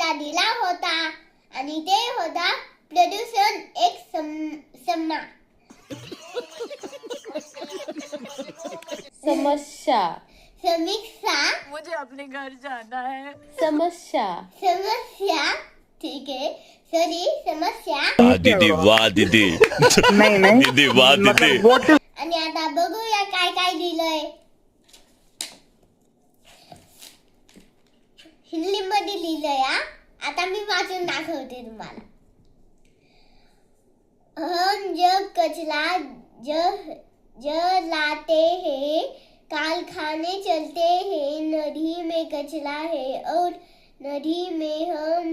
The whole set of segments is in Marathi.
मला दिला होता आणि ते होता प्रदूषण एक समस्या. समीक्षा. मुझे अपने घर जाना है. समस्या. ठीक है. सॉरी समस्या. दीदी वाह दीदी. नहीं दीदी वाह दीदी. आणि आता बघूया काय काय लिहिलंय. हिंदी मध्ये लिहिलंय. आता मी वाचून दाखवते तुम्हाला. हम जब कचरा जलाते हैं, कारखाने चलते हैं, नदी में कचरा है और नदी में हम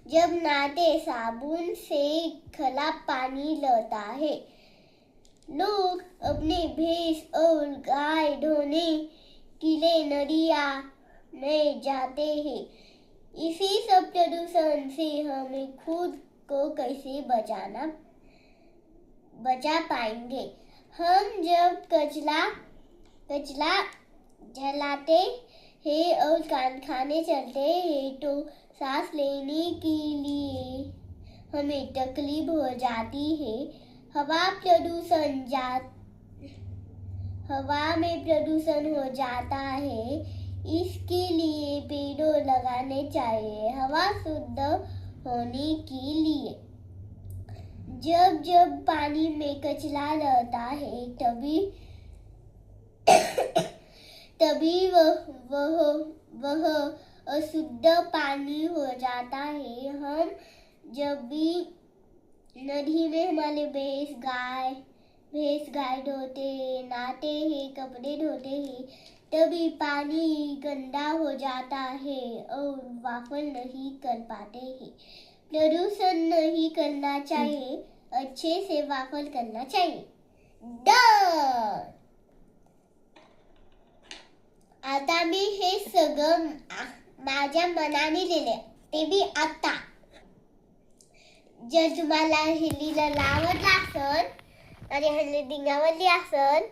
जब नहाते साबुन से खराब पानी लाता है. लोग अपने भैंस और गाय धोने के लिए नदियाँ में जाते हैं. इसी सब प्रदूषण से हमें खुद को कैसे बचा पाएंगे. हम जब कचरा जलाते हैं और कारखाने चलते हैं तो सांस लेने के लिए हमें तकलीफ हो जाती है. हवा में प्रदूषण हो जाता है. इसके लिए पेड़ों लगाने चाहिए हवा शुद्ध होने के लिए. जब पानी में कचरा रहता है तभी वह अशुद्ध पानी हो जाता है. हम जब भी नदी में हमारे भैंस गाय धोते हैं, नहाते हैं, कपड़े धोते हैं, तभी पानी गंदा हो जाता है और वाफल नहीं कर पाते हैं. प्रदूषण नहीं करना चाहिए, अच्छे से वाफल करना चाहिए. आता मी हे सगळं माझ्या मनाने लिहिले ते बी आता. जर तुम्हाला हिंदीला आवडला असेल, माझ्या हँडरायटिंग आवडली असेल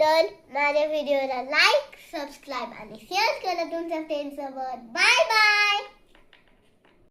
तर माझ्या व्हिडिओला लाईक, सबस्क्राईब आणि शेअर करा तुमच्या फ्रेंड्स सोबत. Bye bye.